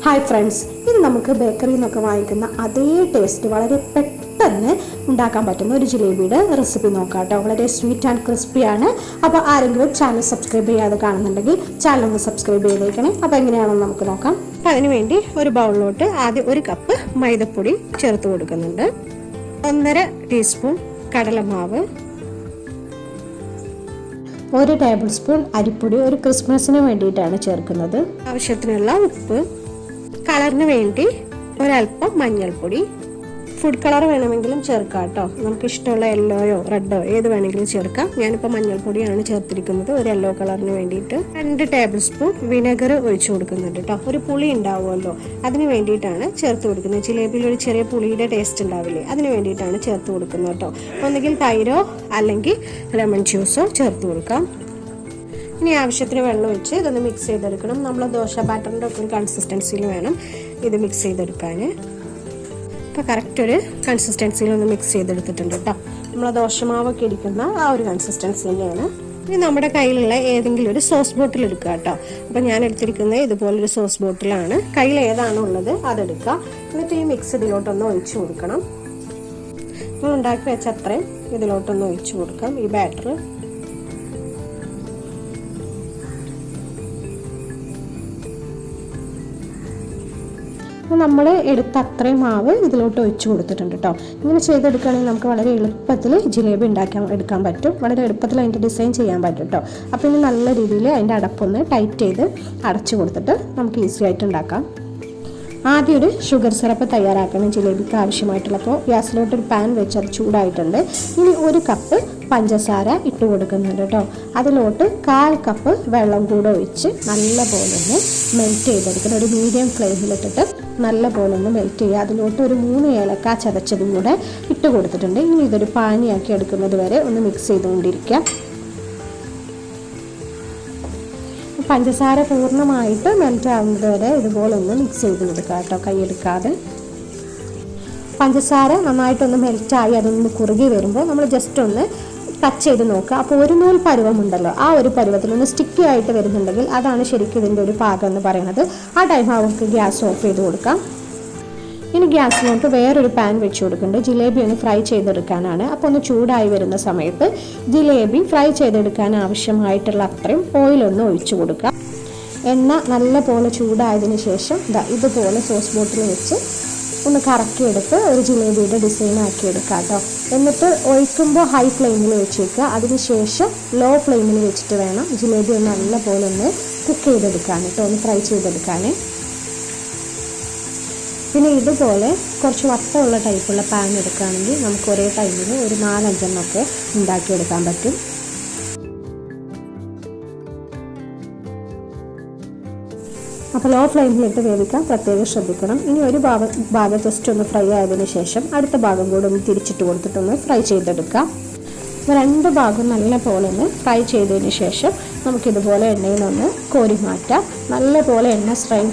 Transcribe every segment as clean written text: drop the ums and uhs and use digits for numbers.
Hi friends, ഇത് നമുക്ക് ബേക്കറിയിൽ നിന്നൊക്കെ വാങ്ങിക്കുന്ന അതേ ടേസ്റ്റ് വളരെ പെട്ടെന്ന് ഉണ്ടാക്കാൻ പറ്റുന്ന ഒരു ജിലേബിയുടെ റെസിപ്പി നോക്കാം കേട്ടോ. വളരെ സ്വീറ്റ് ആൻഡ് ക്രിസ്പിയാണ്. അപ്പോൾ ആരെങ്കിലും ചാനൽ സബ്സ്ക്രൈബ് ചെയ്യാതെ കാണുന്നുണ്ടെങ്കിൽ ചാനൽ ഒന്ന് സബ്സ്ക്രൈബ് ചെയ്തേക്കണേ. അപ്പോൾ എങ്ങനെയാണെന്ന് നമുക്ക് നോക്കാം. അപ്പോൾ അതിനുവേണ്ടി ഒരു ബൗളിലോട്ട് ആദ്യം 1 കപ്പ് മൈദപ്പൊടി ചേർത്ത് കൊടുക്കുന്നുണ്ട്. 1.5 ടീസ്പൂൺ കടലമാവ്, 1 ടേബിൾ സ്പൂൺ അരിപ്പൊടി, ഒരു ക്രിസ്മസിന് വേണ്ടിയിട്ടാണ് ചേർക്കുന്നത്. ആവശ്യത്തിനുള്ള ഉപ്പ്, കളറിന് വേണ്ടി ഒരല്പം മഞ്ഞൾപ്പൊടി, ഫുഡ് കളർ വേണമെങ്കിലും ചേർക്കാം കേട്ടോ. നമുക്ക് ഇഷ്ടമുള്ള യെല്ലോയോ റെഡോ ഏത് വേണമെങ്കിലും ചേർക്കാം. ഞാനിപ്പോൾ മഞ്ഞൾപ്പൊടിയാണ് ചേർത്തിരിക്കുന്നത് ഒരു യെല്ലോ കളറിന് വേണ്ടിയിട്ട്. 2 ടേബിൾ സ്പൂൺ വിനെഗർ ഒഴിച്ചു കൊടുക്കുന്നുണ്ട് കേട്ടോ. ഒരു പുളി ഉണ്ടാവുമല്ലോ, അതിന് വേണ്ടിയിട്ടാണ് ചേർത്ത് കൊടുക്കുന്നത്. ജിലേബിയിൽ ഒരു ചെറിയ പുളിയുടെ ടേസ്റ്റ് ഉണ്ടാവില്ലേ, അതിന് വേണ്ടിയിട്ടാണ് ചേർത്ത് കൊടുക്കുന്നത് കേട്ടോ. ഒന്നുകിൽ തൈരോ അല്ലെങ്കിൽ ലെമൺ ജ്യൂസോ ചേർത്ത് കൊടുക്കാം. ഇനി ആവശ്യത്തിന് വെള്ളം ഒഴിച്ച് ഇതൊന്ന് മിക്സ് ചെയ്തെടുക്കണം. നമ്മൾ ദോശ ബാറ്ററിൻ്റെ ഒക്കെ ഒരു കൺസിസ്റ്റൻസിയിൽ വേണം ഇത് മിക്സ് ചെയ്തെടുക്കാൻ. ഇപ്പോൾ കറക്റ്റ് ഒരു കൺസിസ്റ്റൻസിയിലൊന്ന് മിക്സ് ചെയ്തെടുത്തിട്ടുണ്ട് കേട്ടോ. നമ്മൾ ദോശമാവൊക്കെ ഇരിക്കുന്ന ആ ഒരു കൺസിസ്റ്റൻസി തന്നെയാണ്. ഇനി നമ്മുടെ കയ്യിലുള്ള ഏതെങ്കിലും ഒരു സോസ് ബോട്ടിൽ എടുക്കുക കേട്ടോ. അപ്പോൾ ഞാൻ എടുത്തിരിക്കുന്നത് ഇതുപോലൊരു സോസ് ബോട്ടിലാണ്. കയ്യിൽ ഏതാണോ ഉള്ളത് അതെടുക്കുക. എന്നിട്ട് ഈ മിക്സ് ഇതിലോട്ടൊന്ന് ഒഴിച്ചു കൊടുക്കണം. നമ്മൾ ഉണ്ടാക്കി വെച്ച അത്രയും ഇതിലോട്ടൊന്ന് ഒഴിച്ചു കൊടുക്കാം ഈ ബാറ്റർ. നമ്മൾ എടുത്ത അത്രയും മാവ് ഇതിലോട്ട് ഒഴിച്ച് കൊടുത്തിട്ടുണ്ട് കേട്ടോ. ഇങ്ങനെ ചെയ്തെടുക്കുകയാണെങ്കിൽ നമുക്ക് വളരെ എളുപ്പത്തിൽ ജിലേബി എടുക്കാൻ പറ്റും. വളരെ എളുപ്പത്തിൽ അതിൻ്റെ ഡിസൈൻ ചെയ്യാൻ പറ്റും കേട്ടോ. അപ്പോൾ ഇനി നല്ല രീതിയിൽ അതിൻ്റെ അടപ്പൊന്ന് ടൈറ്റ് ചെയ്ത് അടച്ചു കൊടുത്തിട്ട് നമുക്ക് ഈസി ആയിട്ട് ഉണ്ടാക്കാം. ആദ്യം ഒരു ഷുഗർ സിറപ്പ് തയ്യാറാക്കണം ജിലേബിക്ക് ആവശ്യമായിട്ടുള്ളപ്പോൾ. ഗ്യാസിലോട്ടൊരു പാൻ വെച്ച് അത് ചൂടായിട്ടുണ്ട്. ഇനി 1 കപ്പ് പഞ്ചസാര ഇട്ട് കൊടുക്കുന്നുണ്ട് കേട്ടോ. അതിലോട്ട് 1/4 കപ്പ് വെള്ളം കൂടെ ഒഴിച്ച് നല്ല പോലെ ഒന്ന് മെൽറ്റ് ചെയ്തെടുക്കണം. ഒരു മീഡിയം ഫ്ലെയിമിലിട്ടിട്ട് നല്ല പോലെ ഒന്ന് മെൽറ്റ് ചെയ്യുക. അതിലോട്ട് ഒരു 3 ഏലക്ക ചതച്ചതും കൂടെ ഇട്ട് കൊടുത്തിട്ടുണ്ട്. ഇനി ഇതൊരു പാനിയാക്കി എടുക്കുന്നത് വരെ ഒന്ന് മിക്സ് ചെയ്തുകൊണ്ടിരിക്കുക. പഞ്ചസാര പൂർണ്ണമായിട്ട് മെൽറ്റ് ആവുന്നത് വരെ ഇതുപോലെ ഒന്ന് മിക്സ് ചെയ്ത് കൊടുക്കുക കേട്ടോ, കൈയെടുക്കാതെ. പഞ്ചസാര നന്നായിട്ടൊന്ന് മെൽറ്റായി അതൊന്ന് കുറുകി വരുമ്പോൾ നമ്മൾ ജസ്റ്റ് ഒന്ന് ടച്ച് ചെയ്ത് നോക്കുക. അപ്പോൾ ഒരു നൂൽ പരുവമുണ്ടല്ലോ, ആ ഒരു പരുവത്തിലൊന്ന് സ്റ്റിക്കി ആയിട്ട് വരുന്നുണ്ടെങ്കിൽ അതാണ് ശരിക്കും ഇതിൻ്റെ ഒരു പാകം എന്ന് പറയുന്നത്. ആ ടൈം അവർക്ക് ഗ്യാസ് ഓഫ് ചെയ്ത് കൊടുക്കാം. ഇനി ഗ്യാസിലോട്ട് വേറൊരു പാൻ വെച്ച് കൊടുക്കുന്നുണ്ട്. ജിലേബി ഒന്ന് ഫ്രൈ ചെയ്തെടുക്കാനാണ്. അപ്പോൾ ഒന്ന് ചൂടായി വരുന്ന സമയത്ത് ജിലേബി ഫ്രൈ ചെയ്തെടുക്കാൻ ആവശ്യമായിട്ടുള്ള അത്രയും ഓയിലൊന്ന് ഒഴിച്ചു കൊടുക്കുക. എണ്ണ നല്ല പോലെ ചൂടായതിന് ശേഷം ഇതുപോലെ സോസ് ബോട്ടിൽ വെച്ച് ഒന്ന് കറക്കിയെടുത്ത് ഒരു ജിലേബിയുടെ ഡിസൈൻ ആക്കി എടുക്കുക കേട്ടോ. എന്നിട്ട് ഒഴിക്കുമ്പോൾ ഹൈ ഫ്ലെയിമിൽ വെച്ച് വെക്കുക. അതിനുശേഷം ലോ ഫ്ലെയിമിൽ വെച്ചിട്ട് വേണം ജിലേബി ഒന്ന് നല്ല പോലെ ഒന്ന് കുക്ക് ചെയ്തെടുക്കാൻ കേട്ടോ, ഒന്ന് ഫ്രൈ ചെയ്തെടുക്കാൻ. പിന്നെ ഇതുപോലെ കുറച്ച് വട്ടമുള്ള ടൈപ്പുള്ള പാൻ എടുക്കുകയാണെങ്കിൽ നമുക്ക് ഒരേ ടൈമിൽ ഒരു 4-5 എണ്ണമൊക്കെ ഉണ്ടാക്കിയെടുക്കാൻ പറ്റും. അപ്പോൾ ലോ ഫ്ലെയിമിലിട്ട് വേവിക്കാൻ പ്രത്യേകം ശ്രദ്ധിക്കണം. ഇനി ഒരു ഭാഗം ജസ്റ്റ് ഒന്ന് ഫ്രൈ ആയതിനു ശേഷം അടുത്ത ഭാഗം കൂടെ ഒന്ന് തിരിച്ചിട്ട് കൊടുത്തിട്ടൊന്ന് ഫ്രൈ ചെയ്തെടുക്കാം. 2 ഭാഗം നല്ല പോലെ ഒന്ന് ഫ്രൈ ചെയ്തതിന് ശേഷം നമുക്കിതുപോലെ എണ്ണയിലൊന്ന് കോരി മാറ്റാം. നല്ല പോലെ എണ്ണ സ്ട്രെയിൻ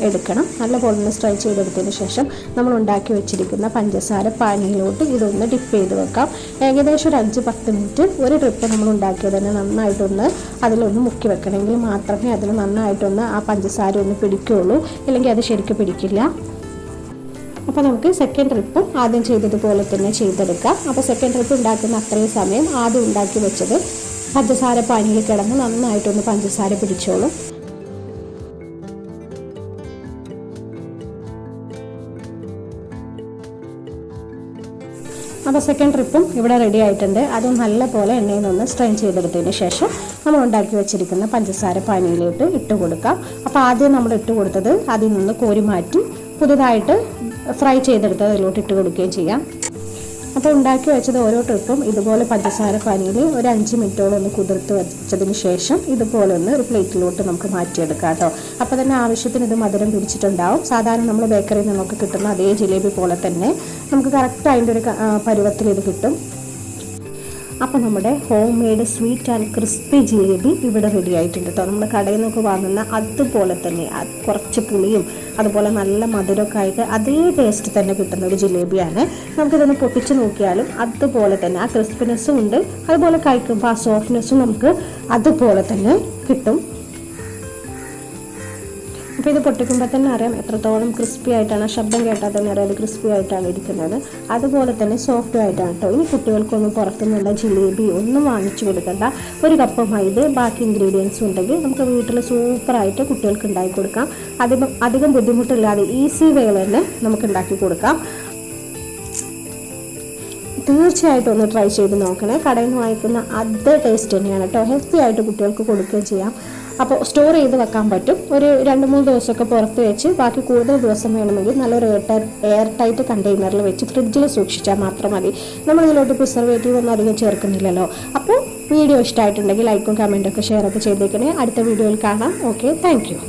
എടുക്കണം. നല്ല പോലെ ഒന്ന് സ്ട്രെയിൻ ചെയ്തെടുത്തതിന് ശേഷം നമ്മൾ ഉണ്ടാക്കി വെച്ചിരിക്കുന്ന പഞ്ചസാര പാനിയിലോട്ട് ഇതൊന്ന് ഡിപ്പ് ചെയ്ത് വെക്കാം. ഏകദേശം ഒരു 5-10 മിനിറ്റ് ഒരു ട്രിപ്പ് നമ്മൾ ഉണ്ടാക്കിയത് തന്നെ നന്നായിട്ടൊന്ന് അതിലൊന്ന് മുക്കി വെക്കണമെങ്കിൽ മാത്രമേ അതിൽ നന്നായിട്ടൊന്ന് ആ പഞ്ചസാര ഒന്ന് പിടിക്കുകയുള്ളൂ, ഇല്ലെങ്കിൽ അത് ശരിക്കും പിടിക്കില്ല. അപ്പോൾ നമുക്ക് സെക്കൻഡ് ട്രിപ്പ് ആദ്യം ചെയ്തതുപോലെ തന്നെ ചെയ്തെടുക്കാം. അപ്പോൾ സെക്കൻഡ് ട്രിപ്പ് ഉണ്ടാക്കുന്ന അത്രയും സമയം ആദ്യം ഉണ്ടാക്കി വെച്ചത് പഞ്ചസാര പാനിയിൽ കിടന്ന് നന്നായിട്ടൊന്ന് പഞ്ചസാര പിടിച്ചോളും. അപ്പോൾ സെക്കൻഡ് ട്രിപ്പും ഇവിടെ റെഡി ആയിട്ടുണ്ട്. അതും നല്ല പോലെ എണ്ണയിൽ നിന്ന് സ്ട്രെയിൻ ചെയ്തെടുത്തതിന് ശേഷം നമ്മൾ ഉണ്ടാക്കി വെച്ചിരിക്കുന്ന പഞ്ചസാര പാനിയിലോട്ട് ഇട്ട് കൊടുക്കാം. അപ്പോൾ ആദ്യം നമ്മൾ ഇട്ട് കൊടുത്തത് അതിൽ നിന്ന് കോരി മാറ്റി പുതുതായിട്ട് ഫ്രൈ ചെയ്തെടുത്ത് അതിലോട്ട് ഇട്ട് കൊടുക്കുകയും ചെയ്യാം. അപ്പോൾ ഉണ്ടാക്കി വെച്ചത് ഓരോ ട്രിപ്പും ഇതുപോലെ പഞ്ചസാര പാനിയിൽ ഒരു 5 മിനിറ്റോളം ഒന്ന് കുതിർത്ത് വെച്ചതിന് ശേഷം ഇതുപോലെ ഒന്ന് ഒരു പ്ലേറ്റിലോട്ട് നമുക്ക് മാറ്റിയെടുക്കാം കേട്ടോ. അപ്പോൾ തന്നെ ആവശ്യത്തിന് ഇത് മധുരം പിടിച്ചിട്ടുണ്ടാവും. സാധാരണ നമ്മൾ ബേക്കറിയിൽ നിന്നൊക്കെ കിട്ടുന്ന അതേ ജിലേബി പോലെ തന്നെ നമുക്ക് കറക്റ്റ് അതിൻ്റെ ഒരു പരുവത്തിൽ ഇത് കിട്ടും. അപ്പോൾ നമ്മുടെ home made sweet and crispy jalebi ഇവിടെ റെഡി ആയിട്ടുണ്ട് കേട്ടോ. നമ്മൾ കടയിൽ നിന്നൊക്കെ വാങ്ങുന്ന അതുപോലെ തന്നെ കുറച്ച് പുളിയും അതുപോലെ നല്ല മധുരമൊക്കെ ആയിട്ട് അതേ ടേസ്റ്റ് തന്നെ കിട്ടുന്ന ഒരു ജിലേബിയാണ്. നമുക്കിതൊന്ന് പൊട്ടിച്ച് നോക്കിയാലും അതുപോലെ തന്നെ ആ ക്രിസ്പിനെസ്സും ഉണ്ട്, അതുപോലെ കഴിക്കുമ്പോൾ ആ സോഫ്റ്റ്നെസ്സും നമുക്ക് അതുപോലെ തന്നെ കിട്ടും. അപ്പോൾ ഇത് പൊട്ടിക്കുമ്പോൾ തന്നെ അറിയാം എത്രത്തോളം ക്രിസ്പി ആയിട്ടാണ്, ശബ്ദം കേട്ടാൽ തന്നെ അറിയാം അത് ക്രിസ്പി ആയിട്ടാണ് ഇരിക്കുന്നത്. അതുപോലെ തന്നെ സോഫ്റ്റ് ആയിട്ടാണ് കേട്ടോ. ഇനി കുട്ടികൾക്കൊന്നും പുറത്തുനിന്നുള്ള ജിലേബി ഒന്നും വാങ്ങിച്ചു കൊടുക്കണ്ട. ഒരു കപ്പ് മൈദ ബാക്കി ഇൻഗ്രീഡിയൻസും ഉണ്ടെങ്കിൽ നമുക്ക് വീട്ടിൽ സൂപ്പറായിട്ട് കുട്ടികൾക്ക് ഉണ്ടാക്കി കൊടുക്കാം. അധികം ബുദ്ധിമുട്ടില്ലാതെ ഈസി വേയിൽ തന്നെ നമുക്ക് ഉണ്ടാക്കി കൊടുക്കാം. തീർച്ചയായിട്ടും ഒന്ന് ട്രൈ ചെയ്ത് നോക്കണേ. കടയിൽ നിന്ന് വാങ്ങിക്കുന്ന അതേ ടേസ്റ്റ് തന്നെയാണ് കേട്ടോ. ഹെൽത്തി ആയിട്ട് കുട്ടികൾക്ക് കൊടുക്കുകയും ചെയ്യാം. അപ്പോൾ സ്റ്റോർ ചെയ്ത് വെക്കാൻ പറ്റും. ഒരു 2-3 ദിവസമൊക്കെ പുറത്ത് വെച്ച് ബാക്കി കൂടുതൽ ദിവസം വേണമെങ്കിൽ നല്ലൊരു എയർ ടൈറ്റ് കണ്ടെയ്നറിൽ വെച്ച് ഫ്രിഡ്ജിൽ സൂക്ഷിച്ചാൽ മാത്രം മതി. നമ്മളിതിലോട്ട് പ്രിസർവേറ്റീവ് ഒന്നും അധികം ചേർക്കുന്നില്ലല്ലോ. അപ്പോൾ വീഡിയോ ഇഷ്ടമായിട്ടുണ്ടെങ്കിൽ ലൈക്കും കമൻറ്റൊക്കെ ഷെയറൊക്കെ ചെയ്തേക്കണേ. അടുത്ത വീഡിയോയിൽ കാണാം. Okay, thank you.